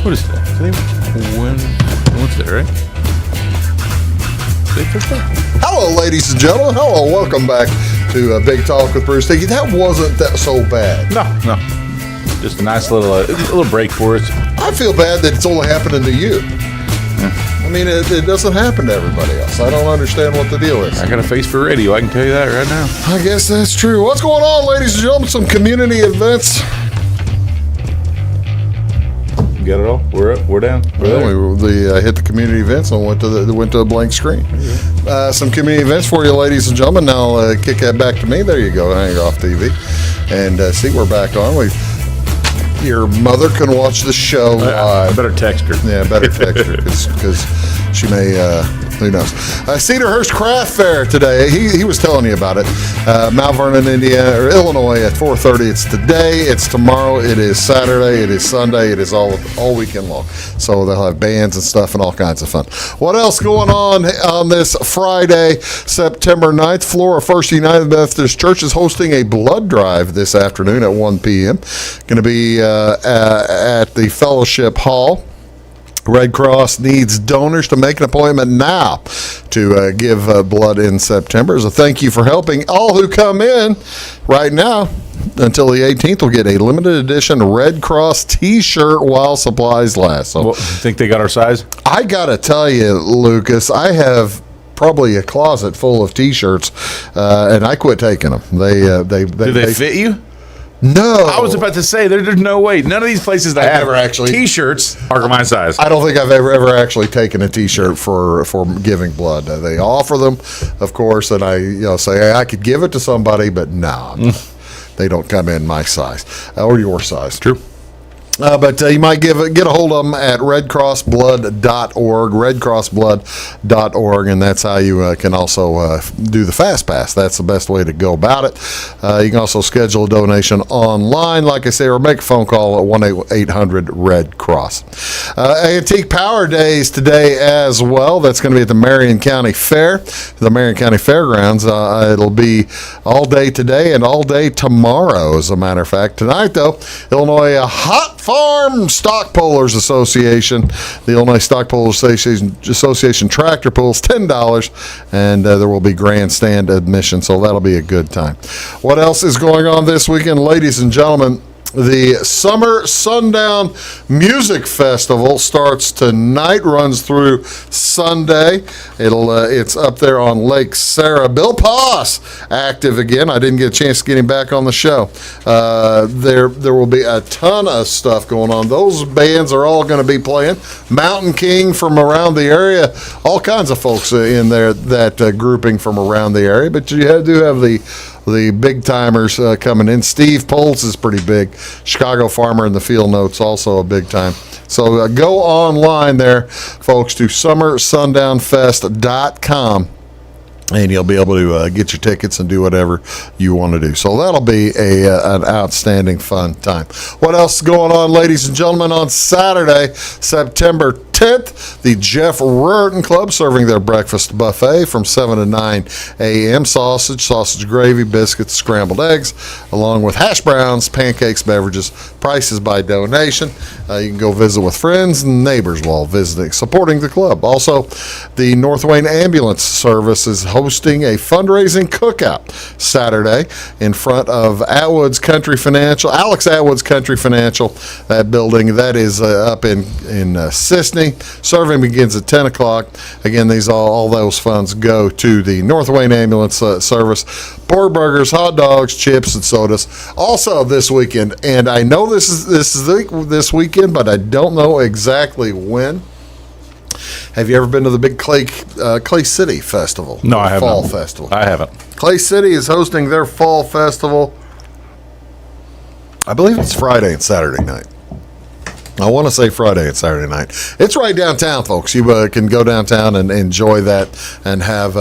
What is that? Wednesday, right? Hello, ladies and gentlemen. Hello, welcome back to Big Talk with Bruce Dickey. That wasn't that so bad. No. Just a nice little break for us. I feel bad that it's only happening to you. I mean, it doesn't happen to everybody else. I don't understand what the deal is. I got a face for radio. I can tell you that right now. I guess that's true. What's going on, ladies and gentlemen? Some community events. You got it all? We're up. We're down. We hit the community events and went to a blank screen. Some community events for you, ladies and gentlemen. Now kick that back to me. There you go. Hang it off TV and see we're back on. Your mother can watch the show live. I better text her. Yeah, better text her because she may. Who knows? Cedarhurst Craft Fair today. He was telling you about it. Mount Vernon, Illinois at 4:30. It's today. It's tomorrow. It is Saturday. It is Sunday. It is all weekend long. So they'll have bands and stuff and all kinds of fun. What else going on this Friday, September 9th? Flora First United Methodist Church is hosting a blood drive this afternoon at 1 p.m. Going to be at the Fellowship Hall. Red Cross needs donors to make an appointment now to give blood in September. As a thank you for helping, all who come in right now until the 18th will get a limited edition Red Cross T-shirt while supplies last. So, think they got our size? I got to tell you, Lucas, I have probably a closet full of T-shirts, and I quit taking them. Do they fit you? No. I was about to say, there's no way. None of these places that have T-shirts are my size. I don't think I've ever actually taken a T-shirt for giving blood. They offer them, of course, and I say I could give it to somebody, but no, they don't come in my size or your size. True. But you might get a hold of them at redcrossblood.org, redcrossblood.org, and that's how you can also do the Fast Pass. That's the best way to go about it. You can also schedule a donation online, like I say, or make a phone call at 1-800-RED-CROSS. Antique Power Days today as well. That's going to be at the Marion County Fair, the Marion County Fairgrounds. It'll be all day today and all day tomorrow, as a matter of fact. Tonight, though, Illinois Hot Farm Stock Pullers Association, the Illinois Stock Pullers Association tractor pulls $10, and there will be grandstand admission, so that'll be a good time. What else is going on this weekend, ladies and gentlemen? The Summer Sundown Music Festival starts tonight, runs through Sunday. It's up there on Lake Sarah. Bill Poss active again. I didn't get a chance to get him back on the show. There will be a ton of stuff going on. Those bands are all going to be playing. Mountain King from around the area, all kinds of folks in there, that grouping from around the area. But you do have the big timers coming in. Steve Poltz is pretty big. Chicago Farmer and the Field Notes also a big time. So go online there, folks, to summersundownfest.com. And you'll be able to get your tickets and do whatever you want to do. So that'll be an outstanding fun time. What else is going on, ladies and gentlemen? On Saturday, September 10th, the Jeff Ruritan Club serving their breakfast buffet from 7 to 9 a.m. Sausage gravy, biscuits, scrambled eggs, along with hash browns, pancakes, beverages. Prices by donation. You can go visit with friends and neighbors while visiting, supporting the club. Also, the North Wayne Ambulance Service is hosting a fundraising cookout Saturday in front of Alex Atwood's Country Financial, that building that is up in Sisney. Serving begins at 10 o'clock. Again, all those funds go to the North Wayne Ambulance Service. Pork burgers, hot dogs, chips, and sodas. Also this weekend, and I know this is this weekend, but I don't know exactly when. Have you ever been to the big Clay City Festival? No, I haven't. Fall Festival. I haven't. Clay City is hosting their Fall Festival. I believe it's Friday and Saturday night. I want to say Friday and Saturday night. It's right downtown, folks. You can go downtown and enjoy that and have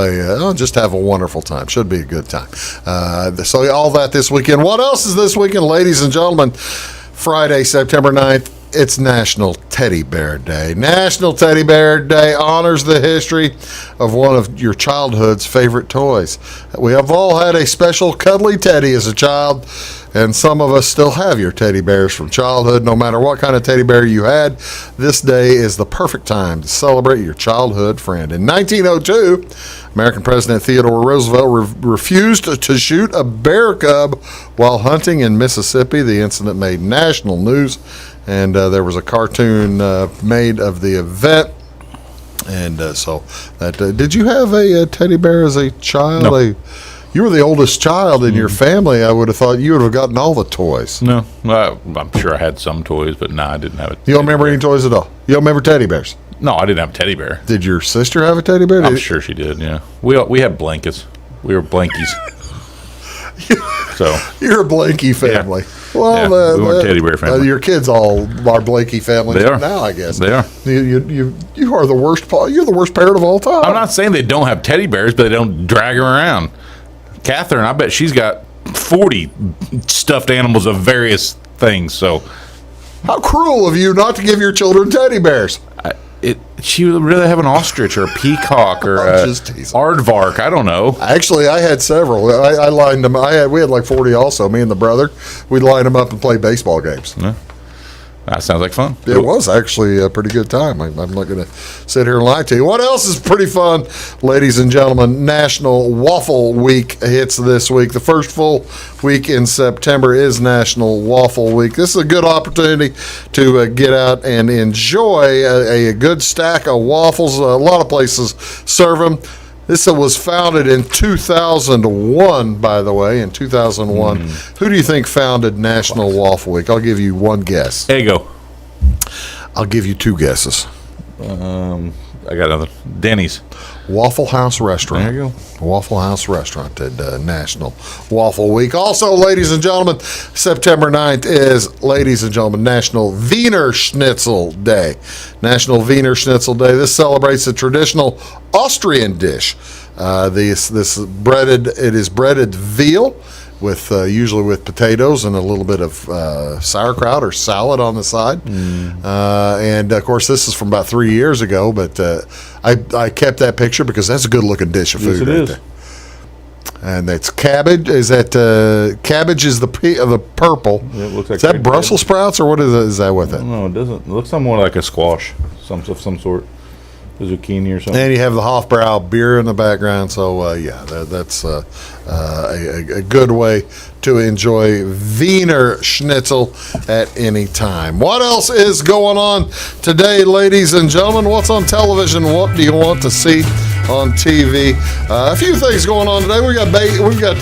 just have a wonderful time. Should be a good time. So all that this weekend. What else is this weekend, ladies and gentlemen? Friday, September 9th, it's National Teddy Bear Day. National Teddy Bear Day honors the history of one of your childhood's favorite toys. We have all had a special cuddly teddy as a child, and some of us still have your teddy bears from childhood. No matter what kind of teddy bear you had, this day is the perfect time to celebrate your childhood friend. In 1902, American President Theodore Roosevelt refused to shoot a bear cub while hunting in Mississippi. The incident made national news, and there was a cartoon made of the event. And so that did you have a teddy bear as a child? No. You were the oldest child in your family. I would have thought you would have gotten all the toys. No, I'm sure I had some toys, but no, I didn't have it. You don't remember any toys at all? You don't remember teddy bears? No, I didn't have a teddy bear. Did your sister have a teddy bear? I'm sure she did. Yeah, we had blankets. We were blankies. So you're a blankie family. Yeah. Well, we weren't teddy bear family. Your kids all are blankie families They are. now, I guess. They are. You are the worst. You're the worst parent of all time. I'm not saying they don't have teddy bears, but they don't drag them around. Catherine, I bet she's got 40 stuffed animals of various things. So, how cruel of you not to give your children teddy bears. She would really have an ostrich or a peacock or a aardvark. I don't know. Actually, I had several. I lined them. We had like 40 also. Me and the brother, we'd line them up and play baseball games. Yeah. That sounds like fun. It was actually a pretty good time. I'm not going to sit here and lie to you. What else is pretty fun, ladies and gentlemen? National Waffle Week hits this week. The first full week in September is National Waffle Week. This is a good opportunity to get out and enjoy a good stack of waffles. A lot of places serve them. This was founded in 2001, by the way, in 2001. Who do you think founded National Waffle Week? I'll give you one guess. Eggo. I'll give you two guesses. I got another. Denny's. Waffle House Restaurant. There you go. Waffle House Restaurant did National Waffle Week. Also, ladies and gentlemen, September 9th is, ladies and gentlemen, National Wiener Schnitzel Day. National Wiener Schnitzel Day. This celebrates the traditional Austrian dish. This it is breaded veal with usually with potatoes and a little bit of sauerkraut or salad on the side. And of course, this is from about 3 years ago, but I kept that picture because that's a good looking dish of food. Yes, it right is. there. And that's cabbage. Is that cabbage? Is the purple? Yeah, it looks like is that Brussels sprouts or what is that? Is that with it? No, it doesn't. It looks more like a squash, of some sort. A zucchini or something. And you have the Hofbrau beer in the background. So, that's a good way to enjoy Wiener Schnitzel at any time. What else is going on today, ladies and gentlemen? What's on television? What do you want to see on TV? A few things going on today. We've got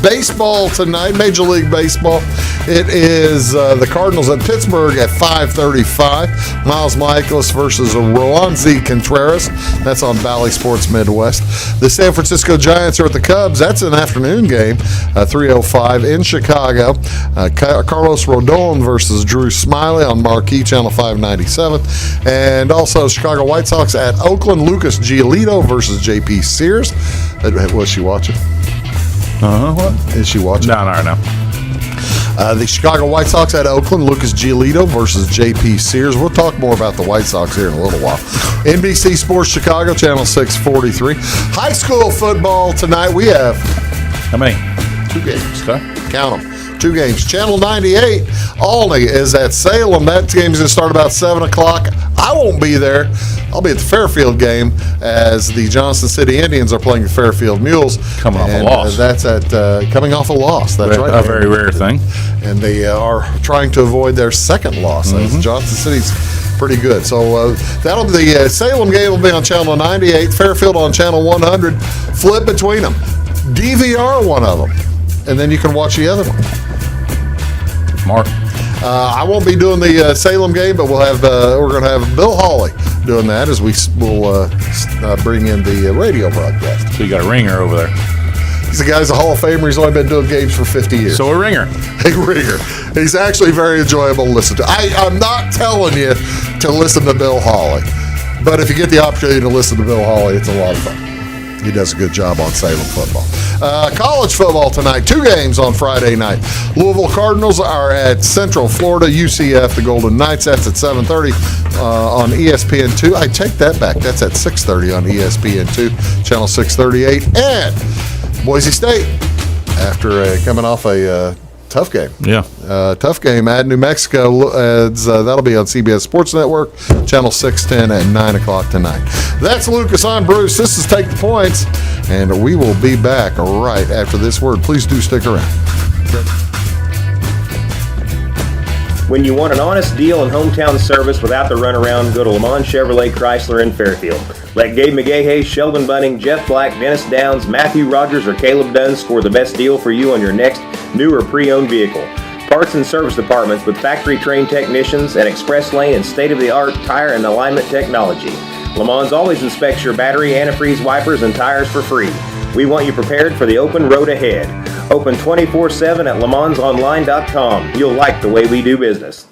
baseball tonight, Major League Baseball. It is the Cardinals at Pittsburgh at 5:35. Miles Michaelis versus Roansy Contreras. That's on Bally Sports Midwest. The San Francisco Giants are at the Cubs. That's an afternoon game, 3:05 in Chicago. Carlos Rodon versus Drew Smyly on Marquee Channel 597. And also Chicago White Sox at Oakland. Lucas Giolito versus J.P. Sears. Was she watching? What? Is she watching? No. The Chicago White Sox at Oakland, Lucas Giolito versus J.P. Sears. We'll talk more about the White Sox here in a little while. NBC Sports Chicago, Channel 643. High school football tonight. We have how many? 2 games. Okay. Count them. 2 games. Channel 98, Alney is at Salem. That game's going to start about 7 o'clock. I won't be there. I'll be at the Fairfield game as the Johnson City Indians are playing the Fairfield Mules. Coming off a loss. That's at coming off a loss. That's right. A very rare thing. And they are trying to avoid their second loss. As Johnson City's pretty good. So that'll be the Salem game will be on Channel 98, Fairfield on Channel 100. Flip between them. DVR one of them, and then you can watch the other one. Mark. I won't be doing the Salem game, but we're going to have Bill Hawley doing that as we will bring in the radio broadcast. So you got a ringer over there. He's a guy's a Hall of Famer. He's only been doing games for 50 years. So a ringer. A ringer. He's actually very enjoyable to listen to. I'm not telling you to listen to Bill Hawley, but if you get the opportunity to listen to Bill Hawley, it's a lot of fun. He does a good job on Salem football. College football tonight. 2 games on Friday night. Louisville Cardinals are at Central Florida. UCF, the Golden Knights. That's at 7:30 on ESPN2. I take that back. That's at 6:30 on ESPN2, channel 638. And Boise State, after coming off a tough game. Yeah. Tough game at New Mexico. That'll be on CBS Sports Network, channel 610 at 9 o'clock tonight. That's Lucas. I'm Bruce. This is Take the Points, and we will be back right after this word. Please do stick around. When you want an honest deal and hometown service without the runaround, go to Le Mans Chevrolet Chrysler in Fairfield. Let Gabe McGahey, Sheldon Bunning, Jeff Black, Dennis Downs, Matthew Rogers, or Caleb Dunn score the best deal for you on your next new or pre-owned vehicle. Parts and service departments with factory-trained technicians and express lane and state-of-the-art tire and alignment technology. Le Mans always inspects your battery, antifreeze, wipers, and tires for free. We want you prepared for the open road ahead. Open 24/7 at lemansonline.com. You'll like the way we do business.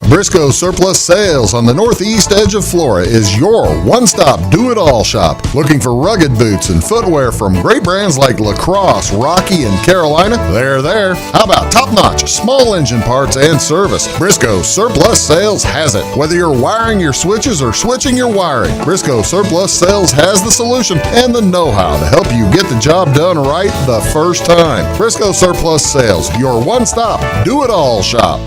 Briscoe Surplus Sales on the northeast edge of Flora is your one-stop do-it-all shop. Looking for rugged boots and footwear from great brands like Lacrosse, Rocky, and Carolina? They're there. How about top-notch small engine parts and service? Briscoe Surplus Sales has it. Whether you're wiring your switches or switching your wiring, Briscoe Surplus Sales has the solution and the know-how to help you get the job done right the first time. Briscoe Surplus Sales, your one-stop do-it-all shop.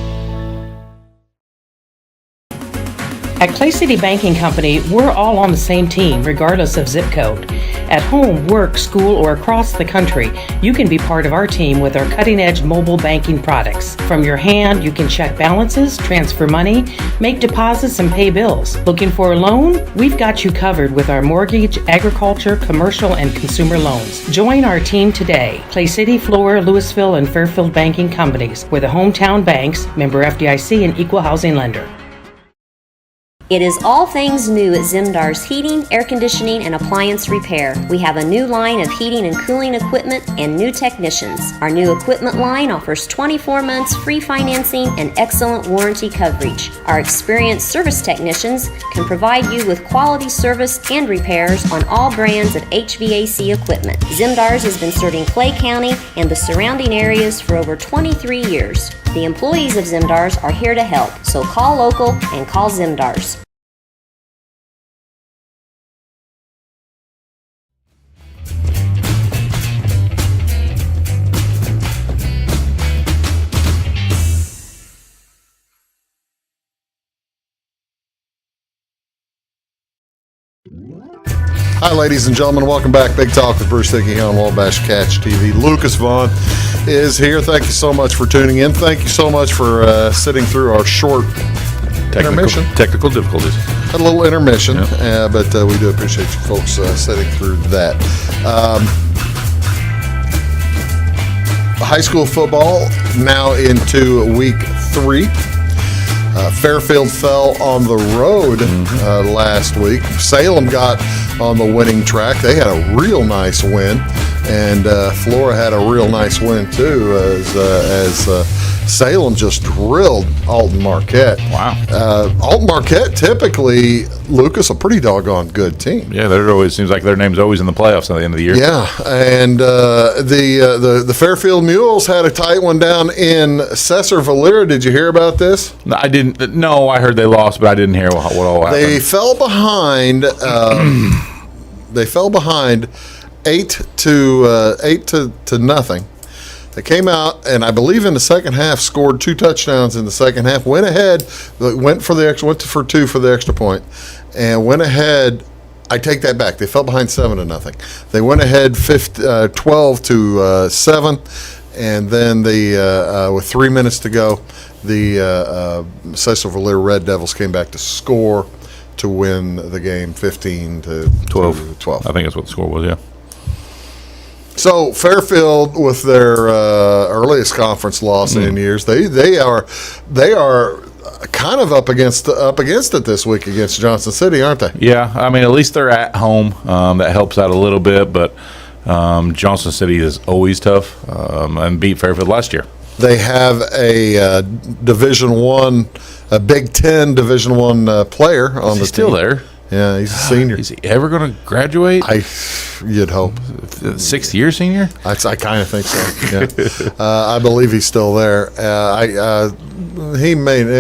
At Clay City Banking Company, we're all on the same team, regardless of zip code. At home, work, school, or across the country, you can be part of our team with our cutting-edge mobile banking products. From your hand, you can check balances, transfer money, make deposits, and pay bills. Looking for a loan? We've got you covered with our mortgage, agriculture, commercial, and consumer loans. Join our team today. Clay City, Flora, Louisville, and Fairfield Banking Companies. We're the hometown banks, member FDIC, and equal housing lender. It is all things new at Zimdar's Heating, Air Conditioning, and Appliance Repair. We have a new line of heating and cooling equipment and new technicians. Our new equipment line offers 24 months free financing and excellent warranty coverage. Our experienced service technicians can provide you with quality service and repairs on all brands of HVAC equipment. Zimdar's has been serving Clay County and the surrounding areas for over 23 years. The employees of Zimdar's are here to help, so call local and call Zimdar's. Hi, ladies and gentlemen. Welcome back. Big Talk with Bruce Dickey here on Wabash Catch TV. Lucas Vaughan is here. Thank you so much for tuning in. Thank you so much for sitting through our short intermission. Technical difficulties. A little intermission, but we do appreciate you folks sitting through that. High school football now into week 3. Fairfield fell on the road last week. Salem got on the winning track. They had a real nice win, and Flora had a real nice win too, as Salem just drilled Alton Marquette. Wow. Alton Marquette, typically, Lucas, a pretty doggone good team. Yeah, there always seems like their name's always in the playoffs at the end of the year. Yeah, and the Fairfield Mules had a tight one down in Cesar-Valera. Did you hear about this? No, I didn't. No, I heard they lost, but I didn't hear what all happened. They fell behind. They fell behind 8 to nothing. They came out, and I believe in the second half scored 2 touchdowns in the second half. Went ahead, went for for 2 for the extra point, and went ahead. I take that back. They fell behind 7 to nothing. They went ahead 12 to 7, and then with 3 minutes to go, the Cecil-Valera Red Devils came back to score to win the game 15 to 12. I think that's what the score was. Yeah. So Fairfield, with their earliest conference loss in years, they are kind of up against it this week against Johnson City, aren't they? Yeah, I mean, at least they're at home. That helps out a little bit, but Johnson City is always tough and beat Fairfield last year. They have a Division I, a Big Ten Division I player on the team. Still there? Yeah, he's a senior. Is he ever going to graduate? You'd hope. 6th year senior? I kind of think so. Yeah. I believe he's still there. It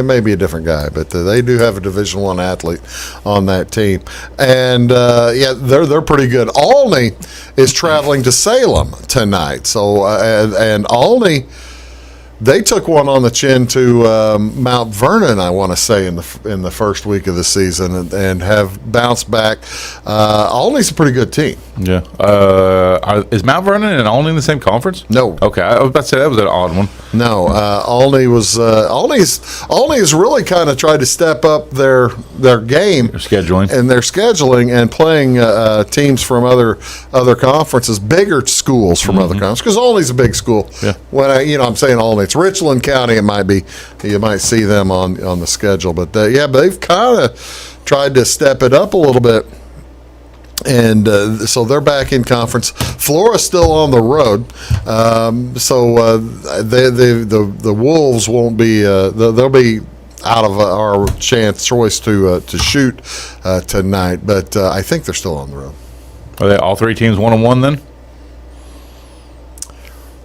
may be a different guy, but they do have a Division I athlete on that team, and they're pretty good. Olney is traveling to Salem tonight, so and Olney. They took one on the chin to Mount Vernon, I want to say, in the first week of the season, and have bounced back. Olney's a pretty good team. Yeah. Is Mount Vernon and Olney in the same conference? No. Okay, I was about to say that was an odd one. No, Olney has really kind of tried to step up their game, Their scheduling, and playing teams from other conferences, bigger schools from other conferences, because Olney's a big school. Yeah. When I'm saying Olney, it's Richland County. It might be, you might see them on the schedule, but they've kind of tried to step it up a little bit. And so they're back in conference. Flora's still on the road, so the Wolves won't be. They'll be out of our choice to shoot tonight. But I think they're still on the road. Are they all 3 teams 1-1 then?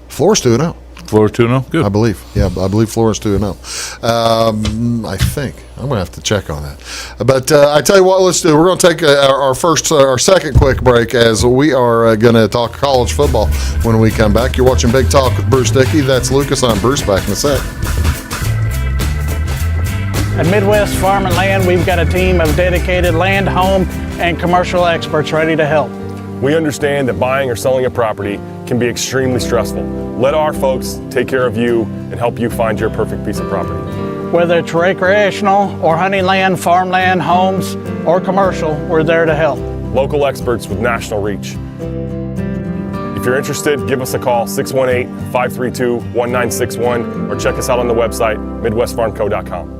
Flora's 2-0. Flora's 2-0? Good. I believe. Yeah, I believe Flora's 2-0. I think. I'm going to have to check on that. But I tell you what, let's do. We're going to take our second quick break as we are going to talk college football when we come back. You're watching Big Talk with Bruce Dickey. That's Lucas. I'm Bruce. Back in a sec. At Midwest Farm and Land, we've got a team of dedicated land, home, and commercial experts ready to help. We understand that buying or selling a property can be extremely stressful. Let our folks take care of you and help you find your perfect piece of property. Whether it's recreational or hunting land, farmland, homes, or commercial, we're there to help. Local experts with national reach. If you're interested, give us a call, 618-532-1961, or check us out on the website, midwestfarmco.com.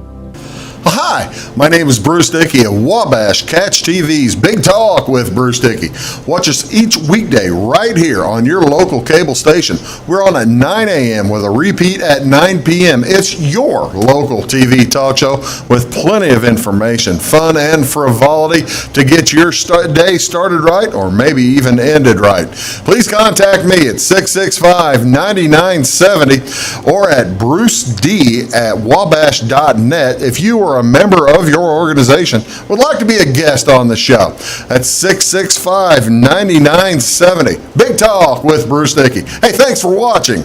Hi, my name is Bruce Dickey of Wabash Catch TV's Big Talk with Bruce Dickey. Watch us each weekday right here on your local cable station. We're on at 9 a.m. with a repeat at 9 p.m. It's your local TV talk show with plenty of information, fun, and frivolity to get your day started right or maybe even ended right. Please contact me at 665-9970 or at bruced@wabash.net if you are a member of your organization would like to be a guest on the show. That's 665-9970. Big Talk with Bruce Dickey. Hey, thanks for watching.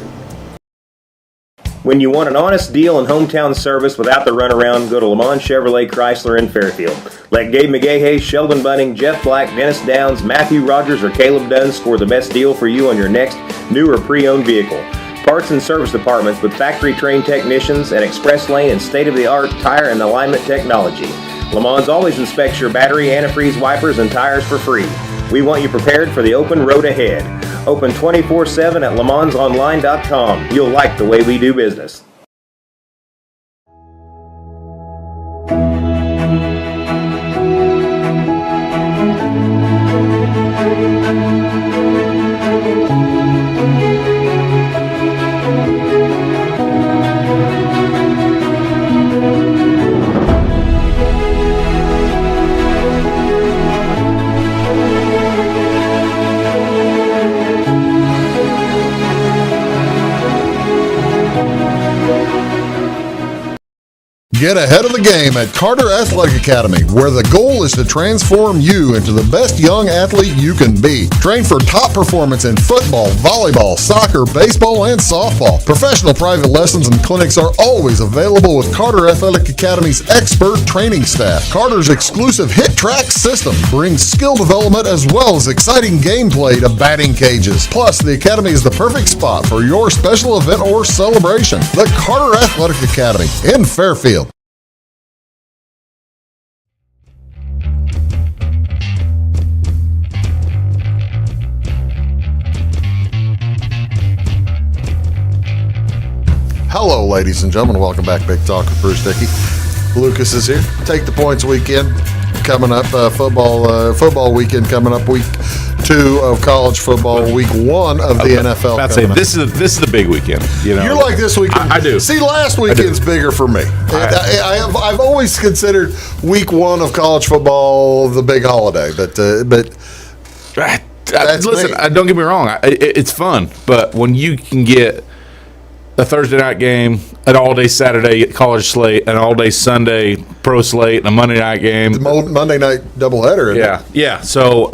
When you want an honest deal and hometown service without the runaround, go to Lamont Chevrolet Chrysler in Fairfield. Let Gabe McGahey, Sheldon Bunning, Jeff Black, Dennis Downs, Matthew Rogers, or Caleb Dunn score the best deal for you on your next new or pre-owned vehicle. Parts and service departments with factory-trained technicians and express lane and state-of-the-art tire and alignment technology. Lamont always inspects your battery, antifreeze, wipers, and tires for free. We want you prepared for the open road ahead. Open 24/7 at LaMonsOnline.com. You'll like the way we do business. Get ahead of the game at Carter Athletic Academy, where the goal is to transform you into the best young athlete you can be. Train for top performance in football, volleyball, soccer, baseball, and softball. Professional private lessons and clinics are always available with Carter Athletic Academy's expert training staff. Carter's exclusive Hit Track system brings skill development as well as exciting gameplay to batting cages. Plus, the Academy is the perfect spot for your special event or celebration. The Carter Athletic Academy in Fairfield. Hello, ladies and gentlemen. Welcome back. Big Talk with Bruce Dickey. Lucas is here. Take the Points weekend coming up. Football weekend coming up week 2. 2 of college football, week 1 of the NFL. I'd say this is the big weekend. You know, You're like this weekend. I do. See, last weekend's bigger for me. I've always considered week 1 of college football the big holiday, but listen, don't get me wrong. It's fun, but when you can get a Thursday night game, an all-day Saturday college slate, an all-day Sunday pro slate, and a Monday night game. Monday night doubleheader. Yeah. So,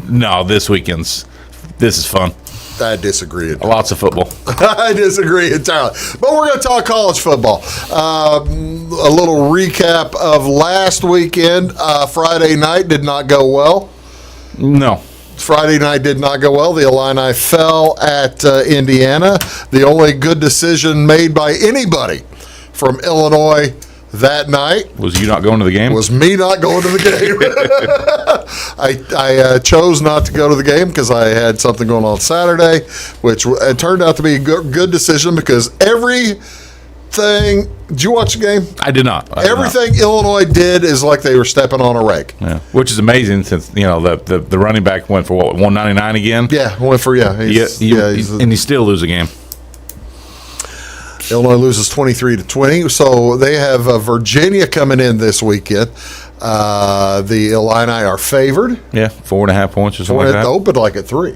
no, this is fun. I disagree. Lots of football. I disagree entirely. But we're going to talk college football. A little recap of last weekend. Friday night did not go well. No. Friday night did not go well. The Illini fell at Indiana. The only good decision made by anybody from Illinois that night was you not going to the game? Was me not going to the game. I chose not to go to the game because I had something going on Saturday, which it turned out to be a good decision because everything. Did you watch the game? I did not. Everything Illinois did is like they were stepping on a rake. Yeah, which is amazing since the running back went for what, 199 again. Yeah, went for and he still lose a game. Illinois loses 23-20, so they have Virginia coming in this weekend. The Illini are favored. Yeah, 4.5 points or something like that. Opened like at 3,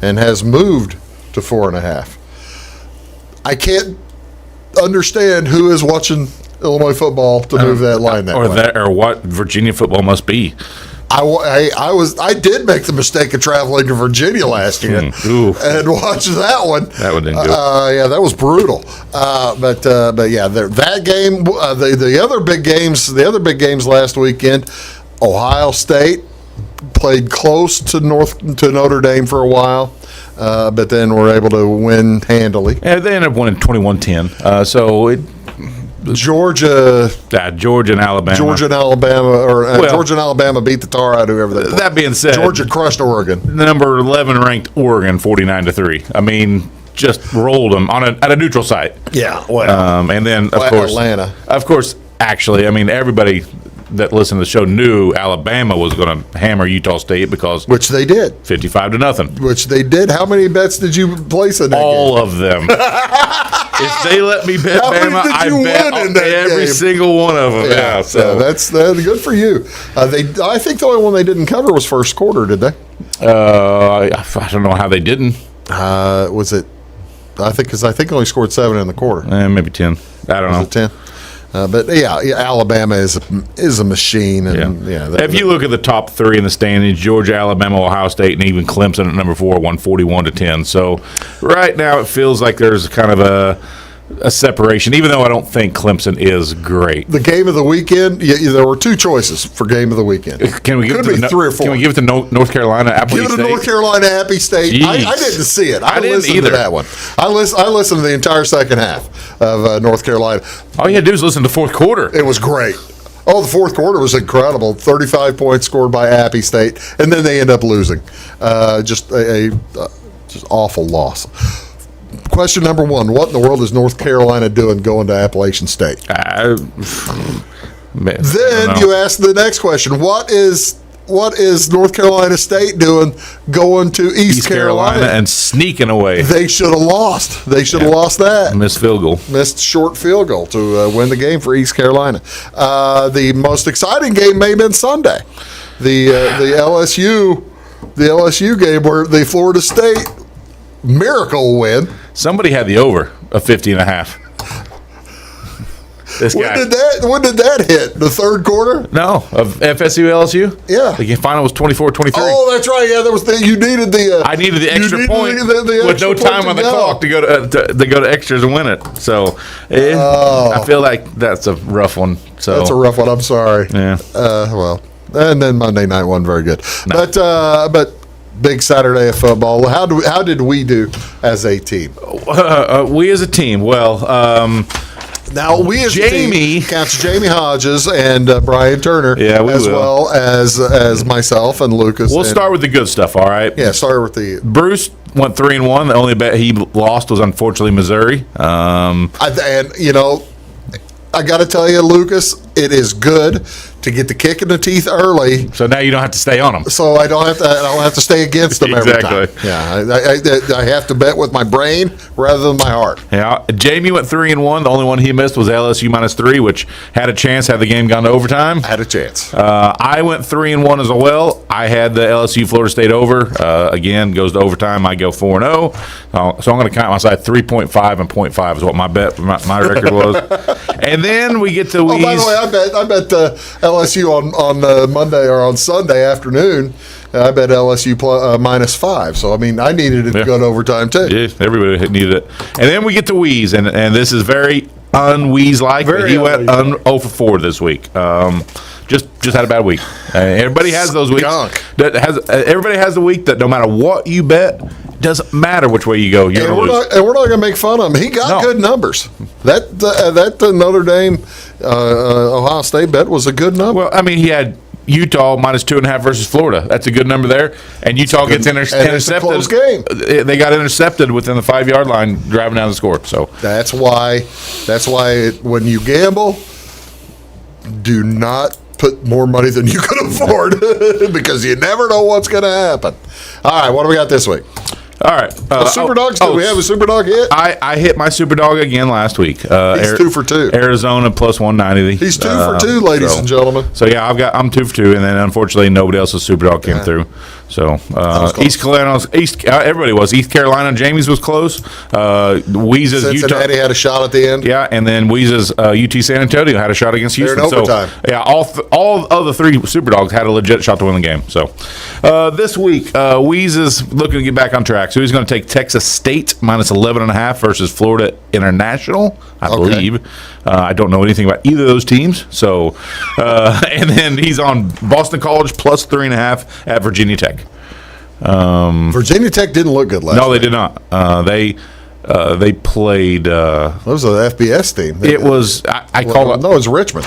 and has moved to 4.5. I can't understand who is watching Illinois football to move that line that way. Or what Virginia football must be. I did make the mistake of traveling to Virginia last year and watch that one. That one didn't do. Yeah, that was brutal. But yeah, that game, the other big games last weekend, Ohio State played close to Notre Dame for a while. But then were able to win handily. Yeah, they ended up winning 21-10. Georgia and Alabama. Georgia and Alabama beat the tar out of whoever they played. That being said, Georgia crushed Oregon. The number 11 ranked Oregon 49-3. I mean, just rolled them at a neutral site. Yeah, well, and then of course Atlanta. Of course, actually, I mean everybody that listened to the show knew Alabama was going to hammer Utah State because which they did, 55-0. Which they did. How many bets did you place in that All game? of them. If they let me bet Bama, I bet on every single one of them. Yeah, so that's good for you. I think the only one they didn't cover was first quarter. Did they? I don't know how they didn't. Was it? I think only scored 7 in the quarter. Maybe 10. I don't know. Was it 10? But yeah, Alabama is a machine, and if you look at the top 3 in the standings, Georgia, Alabama, Ohio State, and even Clemson at number 4 won 41-10. So right now it feels like there's kind of a separation, even though I don't think Clemson is great. The game of the weekend, there were 2 choices for game of the weekend. Can we give it to 3 or 4? Can we give it to North Carolina, Appalachian State? Give it to North Carolina, Appy State. I didn't see it. I didn't listened either. To that one. I listened to the entire second half of North Carolina. All you had to do is listen to fourth quarter. It was great. Oh, the fourth quarter was incredible. 35 points scored by Appy State, and then they end up losing. Just awful loss. Question number 1, what in the world is North Carolina doing going to Appalachian State? Then you ask the next question, what is North Carolina State doing going to East Carolina and sneaking away? They should have lost. They should have lost that. Missed short field goal to win the game for East Carolina. The most exciting game may have been Sunday. The LSU game where the Florida State miracle win. Somebody had the over of 50.5. This guy. When did that hit? The third quarter? No, of FSU LSU. Yeah, the final was 24-23. Oh, that's right. Yeah, there was you needed the. I needed the extra point with no time on the clock to go to extras and win it. So I feel like that's a rough one. So that's a rough one. I'm sorry. Yeah. Well, and then Monday night wasn't very good. No. But big Saturday of football. How did we do as a team? We as a team. Well. Now we as Jamie counts Jamie Hodges and Brian Turner, well as myself and Lucas. We'll start with the good stuff, all right? Yeah, start with the Bruce went 3-1. The only bet he lost was unfortunately Missouri. I got to tell you, Lucas, it is good to get the kick in the teeth early. So now you don't have to stay on them. So I don't have to stay against them every time. Exactly. Yeah, I have to bet with my brain rather than my heart. Yeah, Jamie went 3-1. The only one he missed was LSU -3, which had a chance had the game gone to overtime. Had a chance. I went 3-1 as well. I had the LSU Florida State over. Again, goes to overtime. I go 4-0. So I'm going to count my side 3.5 and 0.5 is what my bet, my record was. And then we get to Oh, by the way, I bet LSU on Monday or on Sunday afternoon. I bet LSU -5. So I mean, I needed it to go to overtime too. Yeah, everybody needed it. And then we get to Weeze, and this is very un-Weeze-like. He went 0 for 4 this week. Just had a bad week. Everybody has those weeks. Everybody has the week that no matter what you bet, doesn't matter which way you go, you're going to lose. And we're not going to make fun of him. He got good numbers. That Notre Dame Ohio State bet was a good number. Well, I mean, he had Utah -2.5 versus Florida. That's a good number there. And Utah gets intercepted. It's a close game. They got intercepted within the 5-yard line, driving down the score. So that's why when you gamble, do not put more money than you can afford because you never know what's going to happen. All right, what do we got this week? All right. Super Dogs, did we have a Super Dog hit? I hit my Super Dog again last week. He's 2 for 2. Arizona +190. He's 2 for 2, ladies and gentlemen. So yeah, I'm 2 for 2, and then unfortunately nobody else's Super Dog came through. So East everybody was. East Carolina, Jamie's was close. Weeze's Cincinnati had a shot at the end. Yeah, and then Weeze's UT San Antonio had a shot against Houston. They're in overtime. So, yeah, all of the 3 Super Dogs had a legit shot to win the game. So this week, Weeze's looking to get back on track. So he's going to take Texas State -11.5 versus Florida International, I believe. I don't know anything about either of those teams. So, and then he's on Boston College +3.5 at Virginia Tech. Virginia Tech didn't look good last No, they week. did not. They played. That was an FBS team. It was. I called it. No, it was Richmond.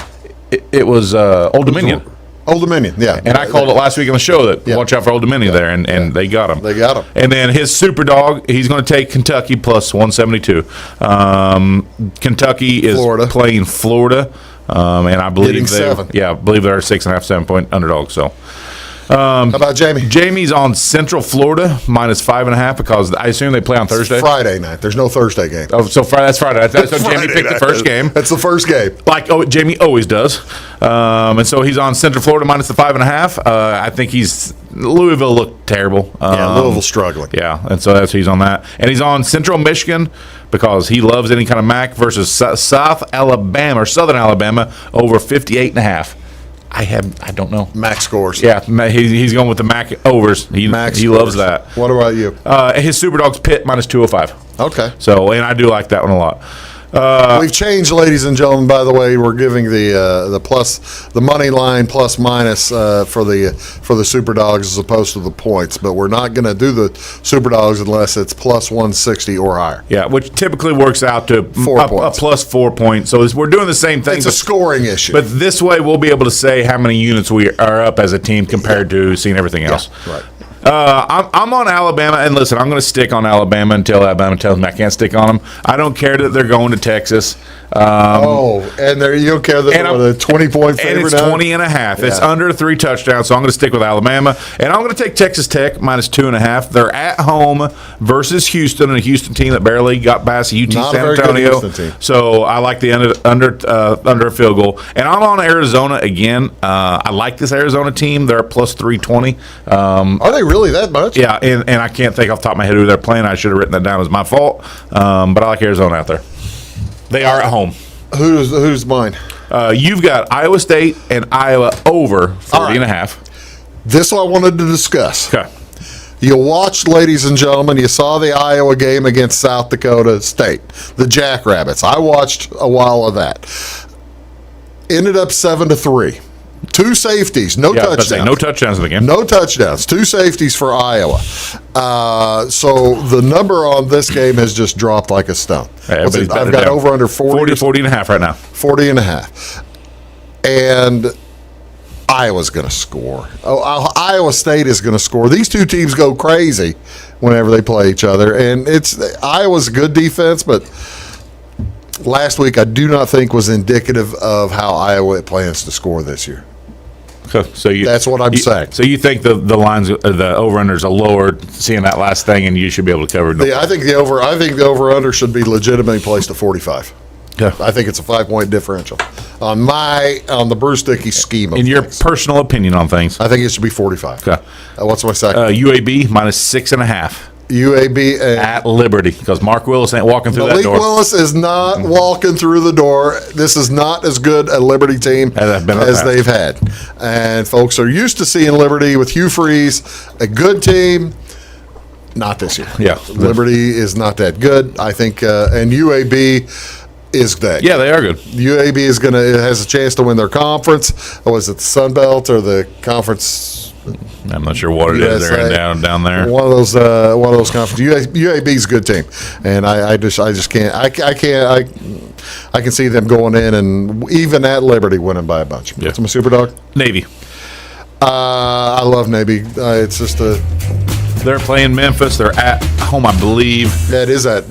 It was Old Dominion. Old Dominion, yeah. And I called it last week on the show that watch out for Old Dominion there, and they got him. They got him. And then his Super Dog, he's going to take Kentucky +172. Kentucky is playing Florida, and I believe they're 6.5, 7-point underdog. So. How about Jamie? Jamie's on Central Florida -5.5 because I assume they play on Thursday. Friday night. There's no Thursday game. Oh, so that's Friday. That's so Jamie picked the first game. That's the first game. Like Jamie always does. And so he's on Central Florida -5.5. I think Louisville looked terrible. Louisville's struggling. Yeah, and so he's on that. And he's on Central Michigan because he loves any kind of MAC versus Southern Alabama over 58.5. I don't know. MAC scores. Yeah, he's going with the MAC overs. He loves that. What about you? His Super Dog's Pitt -205. Okay. So, and I do like that one a lot. We've changed, ladies and gentlemen. By the way, we're giving the money line plus minus for the Super Dogs as opposed to the points. But we're not going to do the Super Dogs unless it's +160 or higher. Yeah, which typically works out to 4 points. A +4 points. So we're doing the same thing. It's a scoring issue. But this way, we'll be able to say how many units we are up as a team compared to seeing everything else. Yeah, right. I'm on Alabama, and listen, I'm going to stick on Alabama until Alabama tells me I can't stick on them. I don't care that they're going to Texas. And you don't care that they're a 20-point favorite. And it's 20.5. It's under 3 touchdowns, so I'm going to stick with Alabama. And I'm going to take Texas Tech -2.5. They're at home versus Houston, and a Houston team that barely got past UT San Antonio. So I like the under a field goal. And I'm on Arizona again. I like this Arizona team. They're +320. Are they really that much? Yeah, and I can't think off the top of my head who they're playing. I should have written that down. It's my fault. But I like Arizona out there. They are at home. Who's mine? You've got Iowa State and Iowa over 40.5. This I wanted to discuss. Okay. You watched, ladies and gentlemen, you saw the Iowa game against South Dakota State, the Jackrabbits. I watched a while of that. Ended up 7-3. 2 safeties, no touchdowns. No touchdowns in the game. No touchdowns. 2 safeties for Iowa. So the number on this game has just dropped like a stone. I've got over under 40.5 right now. 40.5. And Iowa's going to score. Iowa State is going to score. These 2 teams go crazy whenever they play each other. And Iowa's a good defense, but last week I do not think was indicative of how Iowa plans to score this year. That's what I'm saying. So you think the lines, the over-unders are lower, seeing that last thing, and you should be able to cover it? I think the over-under should be legitimately placed at 45. Okay. I think it's a 5-point differential on the Bruce Dickey scheme of In your things. personal opinion on things. I think it should be 45. Okay. What's my second? UAB minus 6.5 UAB at Liberty, because Mark Willis ain't walking through that Malik door. Willis is not walking through the door. This is not as good a Liberty team as they've had. And folks are used to seeing Liberty with Hugh Freeze, a good team. Not this year. Yeah. Liberty is not that good. I think, and UAB is that. Yeah, they are good. UAB has a chance to win their conference. Was it the Sun Belt or the conference? I'm not sure what it is. They're down there. One of those conferences. UAB's a good team, and I just can't. I can see them going in and even at Liberty winning by a bunch. Yeah. It's my super dog. Navy. I love Navy. It's just They're playing Memphis. They're at home, I believe. That is at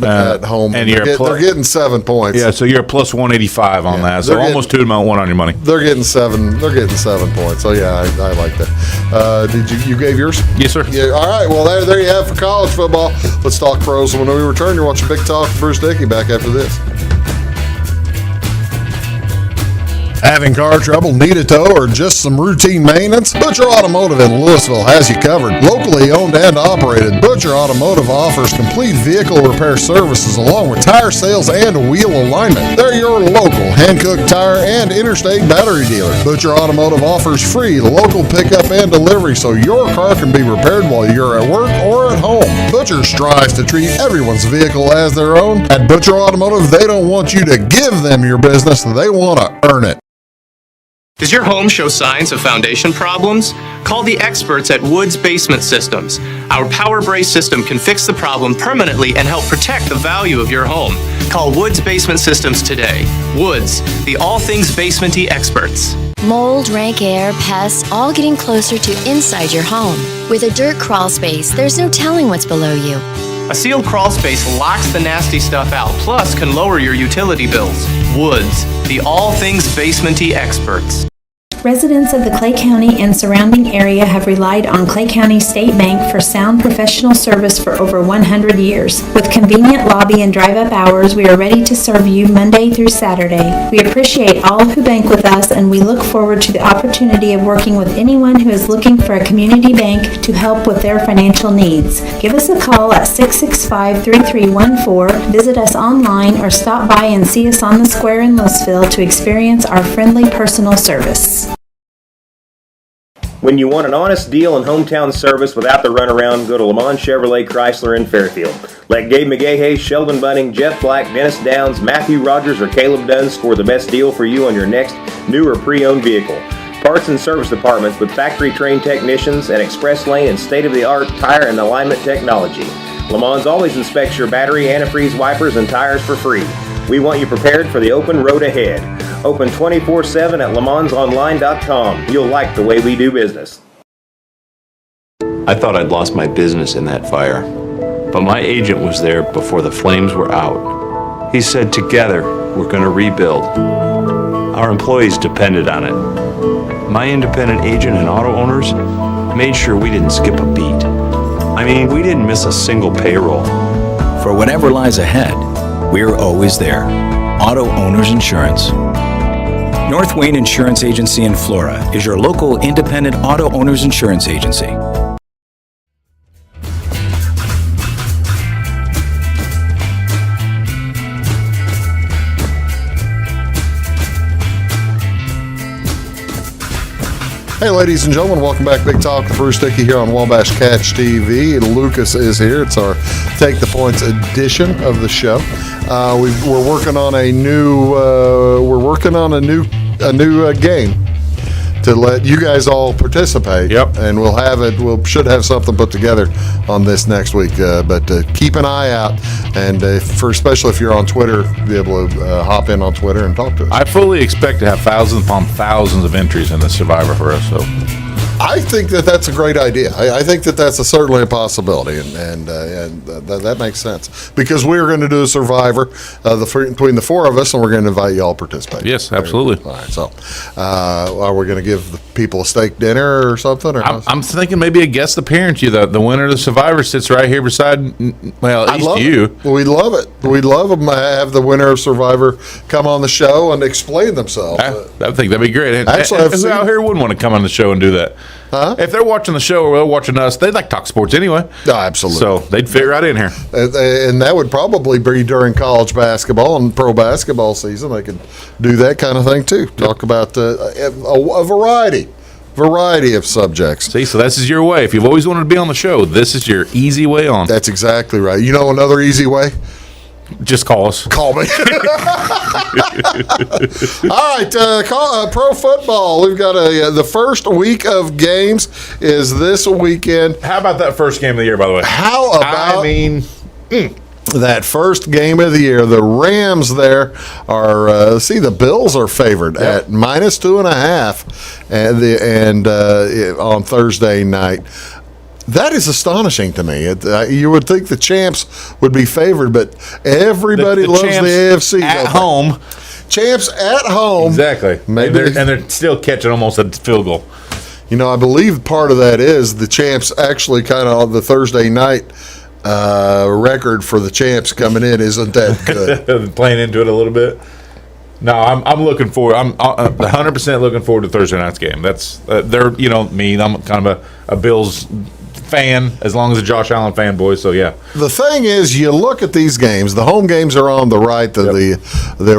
home, and they're getting 7 points. Yeah, so you're a plus 185 on that. So They're almost 2 to 1 on your money. They're getting 7. They're getting 7 points. So yeah, I like that. Did you gave yours? Yes, sir. Yeah. All right. Well, there you have for college football. Let's talk pros. When we return, you're watching Big Talk with Bruce Dickey. Back after this. Having car trouble, need a tow, or just some routine maintenance? Butcher Automotive in Louisville has you covered. Locally owned and operated, Butcher Automotive offers complete vehicle repair services along with tire sales and wheel alignment. They're your local Hankook tire and interstate battery dealer. Butcher Automotive offers free local pickup and delivery so your car can be repaired while you're at work or at home. Butcher strives to treat everyone's vehicle as their own. At Butcher Automotive, they don't want you to give them your business, they want to earn it. Does your home show signs of foundation problems? Call the experts at Woods Basement Systems. Our Power Brace system can fix the problem permanently and help protect the value of your home. Call Woods Basement Systems today. Woods, the all things basement-y experts. Mold, rank air, pests, all getting closer to inside your home. With a dirt crawl space, there's no telling what's below you. A sealed crawl space locks the nasty stuff out, plus can lower your utility bills. Woods, the all things basement-y experts. Residents of the Clay County and surrounding area have relied on Clay County State Bank for sound professional service for over 100 years. With convenient lobby and drive-up hours, we are ready to serve you Monday through Saturday. We appreciate all who bank with us, and we look forward to the opportunity of working with anyone who is looking for a community bank to help with their financial needs. Give us a call at 665-3314, visit us online, or stop by and see us on the square in Louisville to experience our friendly personal service. When you want an honest deal and hometown service without the runaround, go to Lamont Chevrolet Chrysler in Fairfield. Let Gabe McGahey, Sheldon Bunning, Jeff Black, Dennis Downs, Matthew Rogers, or Caleb Dunn score the best deal for you on your next new or pre-owned vehicle. Parts and service departments with factory-trained technicians and express lane and state-of-the-art tire and alignment technology. Lamont always inspects your battery, antifreeze, wipers, and tires for free. We want you prepared for the open road ahead. Open 24/7 at LeMansOnline.com. You'll like the way we do business. I thought I'd lost my business in that fire, but my agent was there before the flames were out. He said, together, we're going to rebuild. Our employees depended on it. My independent agent and auto owners made sure we didn't skip a beat. I mean, we didn't miss a single payroll. For whatever lies ahead, we're always there. Auto Owners Insurance. North Wayne Insurance Agency in Flora is your local independent auto owners insurance agency. Hey, ladies and gentlemen, welcome back. Big Talk with Bruce Dickey here on Wabash Catch TV. Lucas is here. It's our Take the Points edition of the show. We're working on a new game to let you guys all participate. Yep. And we should have something put together on this next week. But keep an eye out, and especially if you're on Twitter, be able to hop in on Twitter and talk to us. I fully expect to have thousands upon thousands of entries in the Survivor for us. So I think that's a great idea. I think that's certainly a possibility, and that makes sense because we're going to do a Survivor between the four of us, and we're going to invite you all to participate. Yes, absolutely. All right. So, are we going to give the people a steak dinner or something? Or I'm thinking maybe a guest appearance. The winner of the Survivor sits right here beside. Well, at least you. We'd love it. We'd love them to have the winner of Survivor come on the show and explain themselves. I think that'd be great. Actually, who out here wouldn't want to come on the show and do that? Huh? If they're watching the show or they're watching us, they'd like to talk sports anyway. No, absolutely. So they'd fit right in here. And that would probably be during college basketball and pro basketball season. They could do that kind of thing too. Talk about a variety of subjects. See, so this is your way. If you've always wanted to be on the show, this is your easy way on. That's exactly right. You know another easy way? Just call us. Call me. All right, pro football. We've got the first week of games is this weekend. How about that first game of the year, by the way? How about that first game of the year? The Rams there are the Bills are favored at -2.5, and on Thursday night. That is astonishing to me. You would think the champs would be favored, but everybody loves the AFC. At home. Champs at home. Exactly. Maybe and they're still catching almost a field goal. I believe part of that is the champs actually kind of the Thursday night record for the champs coming in isn't that good. Playing into it a little bit. No, I'm looking forward. I'm 100% looking forward to Thursday night's game. That's they're me. I'm kind of a Bills fan as long as a Josh Allen fanboy. So yeah. The thing is, you look at these games. The home games are on the right. The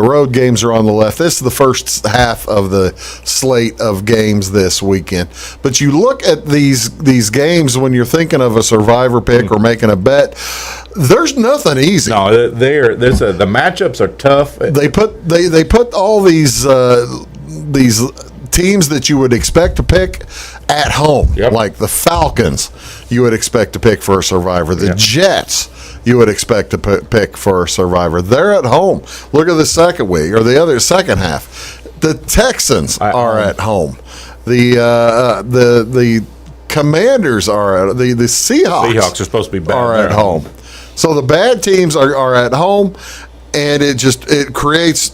road games are on the left. This is the first half of the slate of games this weekend. But you look at these games when you're thinking of a Survivor pick or making a bet. There's nothing easy. No, the matchups are tough. They put all these teams that you would expect to pick at home, like the Falcons. You would expect to pick for a Survivor. The Jets, you would expect to pick for a Survivor. They're at home. Look at the second week or the second half. The Texans are at home. The Commanders are at the Seahawks. Seahawks are supposed to be bad. Are at home. So the bad teams are at home, and it creates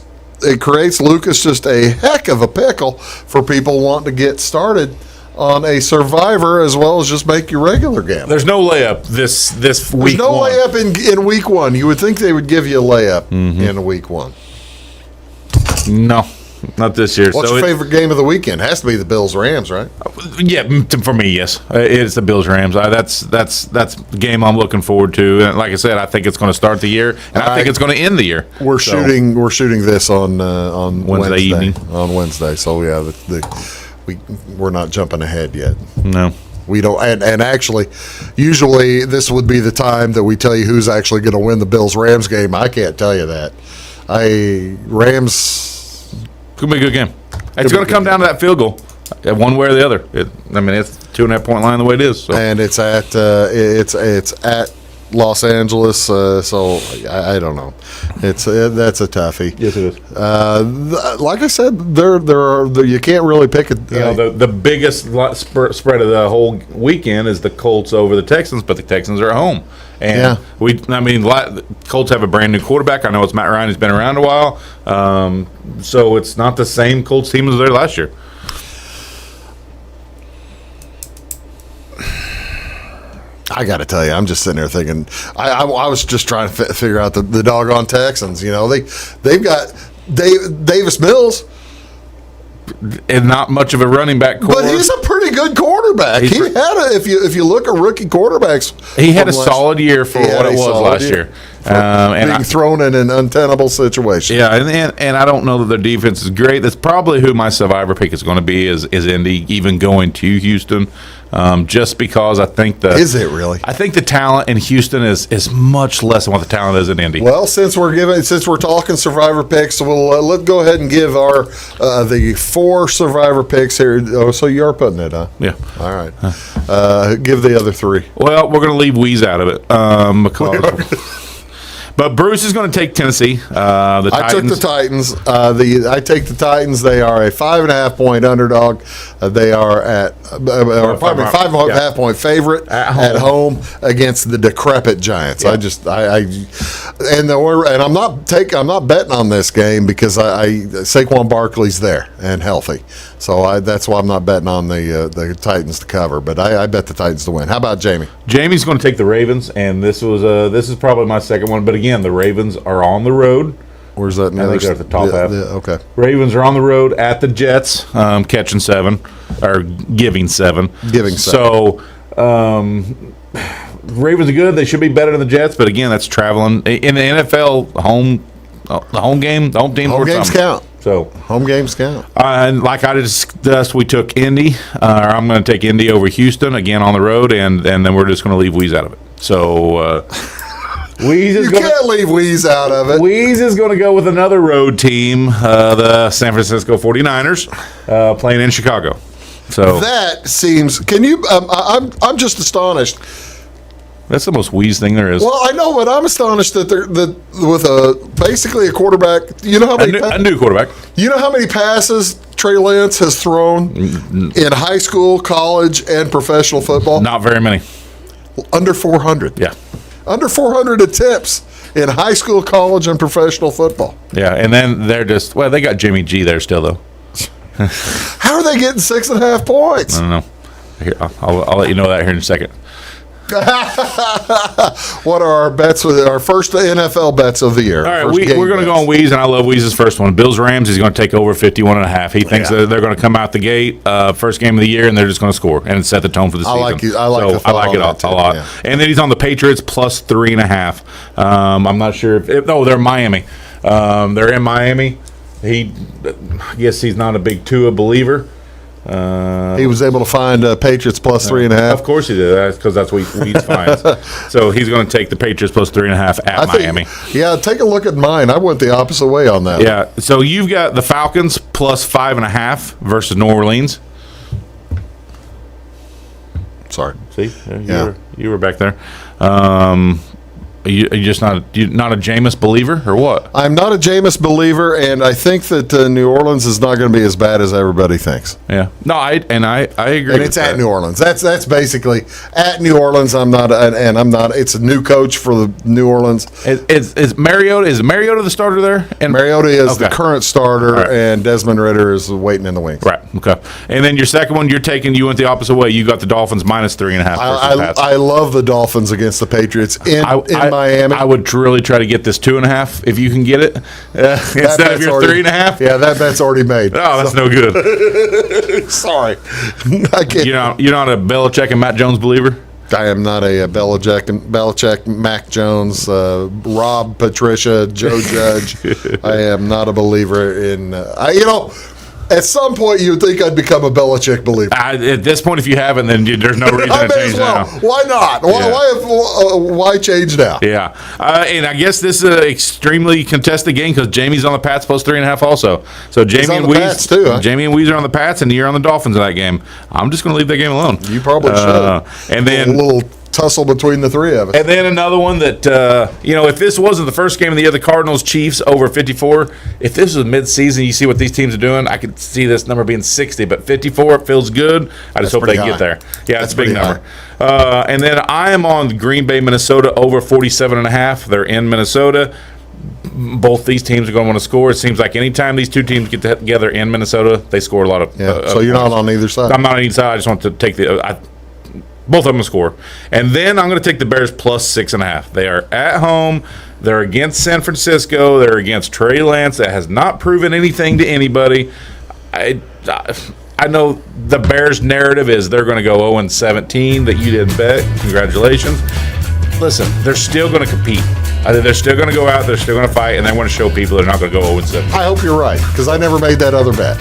Lucas just a heck of a pickle for people wanting to get started on a Survivor as well as just make your regular gamble. There's no layup this week. There's no layup in week one. You would think they would give you a layup in week one. No, not this year. What's your favorite game of the weekend? Has to be the Bills-Rams, right? Yeah, for me, yes. It's the Bills-Rams. That's the game I'm looking forward to. And like I said, I think it's going to start the year, and I think it's going to end the year. We're shooting this on Wednesday evening. On Wednesday, so yeah, we're not jumping ahead yet. No. We don't, and actually, usually this would be the time that we tell you who's actually going to win the Bills-Rams game. I can't tell you that. Rams could be a good game. It's going to come down to that field goal, one way or the other. It's 2.5 point line the way it is. So. And it's at Los Angeles, so I don't know. That's a toughie. Yes, it is. Like I said, you can't really pick it. The biggest spread of the whole weekend is the Colts over the Texans, but the Texans are at home. And Colts have a brand new quarterback. I know it's Matt Ryan. He's been around a while, so it's not the same Colts team as there last year. I got to tell you, I'm just sitting there thinking. I was just trying to figure out the doggone Texans. They've got Davis Mills, and not much of a running back core. But he's a pretty good quarterback. If you look at rookie quarterbacks, he had a solid year for what it was last year. Being thrown in an untenable situation. Yeah, and I don't know that their defense is great. That's probably who my Survivor pick is going to be is Indy, even going to Houston. Just because I think is it really? I think the talent in Houston is much less than what the talent is in Indy. Well, since we're talking Survivor picks, so we'll let's go ahead and give our the 4 Survivor picks here. Oh, so you are putting it, huh? Yeah. All right. Give the other 3. Well, we're going to leave Weeze out of it because But Bruce is going to take Tennessee. The Titans. I took the Titans. I take the Titans. They are a 5.5 point underdog. They are at probably 5.5 point favorite at home against the decrepit Giants. Yeah. I'm not betting on this game because Saquon Barkley's there and healthy. So that's why I'm not betting on the Titans to cover. But I bet the Titans to win. How about Jamie? Jamie's going to take the Ravens, and this is probably my second one. But again, the Ravens are on the road. Where's that? I think they're at the top half. Okay. Ravens are on the road at the Jets, catching 7 or giving 7. So Ravens are good. They should be better than the Jets, but again, that's traveling in the NFL. The home team. Home games count. So home games count. And like I discussed, we took Indy. I'm going to take Indy over Houston again on the road, and then we're just going to leave Weeze out of it. So can't leave Weeze out of it. Weeze is going to go with another road team, the San Francisco 49ers, playing in Chicago. So that seems. Can you? I'm just astonished. That's the most Weeze thing there is. Well, I know, but I'm astonished that with basically a quarterback. You know how many a new quarterback. You know how many passes Trey Lance has thrown in high school, college, and professional football? Not very many. Under 400. Yeah. Under 400 attempts in high school, college, and professional football. Yeah, and then they're just they got Jimmy G there still though. How are they getting 6.5 points? I don't know. Here, I'll let you know that here in a second. What are our bets? Our first NFL bets of the year. All right, we're going to go on Weeze, and I love Weeze's first one. Bills Rams. He's going to take over 51.5. He thinks that they're going to come out the gate first game of the year, and they're just going to score and set the tone for the season. I like it a lot. Yeah. And then he's on the Patriots plus 3.5. I'm not sure if they're Miami. They're in Miami. I guess he's not a big Tua believer. He was able to find Patriots plus 3.5. Of course he did, because that's what he finds. So he's going to take the Patriots plus 3.5 at Miami. Take a look at mine. I went the opposite way on that. Yeah. So you've got the Falcons plus 5.5 versus New Orleans. Sorry. See, you were back there. Are you just not a Jameis believer or what? I'm not a Jameis believer, and I think that New Orleans is not going to be as bad as everybody thinks. Yeah, no, I agree. And it's at New Orleans. That's basically at New Orleans. I'm not. It's a new coach for the New Orleans. Is Mariota the starter there? And Mariota is the current starter, and Desmond Ridder is waiting in the wings. Right. Okay. And then your second one, you went the opposite way. You got the Dolphins minus 3.5. I love the Dolphins against the Patriots in Miami. I would really try to get this 2.5 if you can get it instead of your 3.5. Yeah, that bet's already made. Oh, that's no good. Sorry, I can't. You're not a Belichick and Matt Jones believer. I am not a Belichick, Mac Jones, Rob Patricia, Joe Judge. I am not a believer in. At some point, you would think I'd become a Belichick believer. At this point, if you haven't, then there's no reason to change now. Why not? Why change now? Yeah. And I guess this is an extremely contested game because Jamie's on the Pats plus 3.5 also. So Jamie and Pats too, huh? Jamie and Weeze are on the Pats, and you're on the Dolphins in that game. I'm just going to leave that game alone. You probably should. And then a little tussle between the three of us. And then another one that, if this wasn't the first game of the year, the Cardinals-Chiefs over 54, if this was mid-season, you see what these teams are doing, I could see this number being 60, but 54, it feels good. I just hope they get there. Yeah, it's a big number. And then I am on Green Bay, Minnesota over 47.5. They're in Minnesota. Both these teams are going to want to score. It seems like anytime these two teams get together in Minnesota, they score a lot of so you're not on either side? I'm not on either side. I just want to take both of them score. And then I'm going to take the Bears plus 6.5. They are at home. They're against San Francisco. They're against Trey Lance. That has not proven anything to anybody. I know the Bears' narrative is they're going to go 0-17 that you didn't bet. Congratulations. Listen, they're still going to compete. They're still going to go out. They're still going to fight, and they want to show people they're not going to go 0-17. I hope you're right, because I never made that other bet.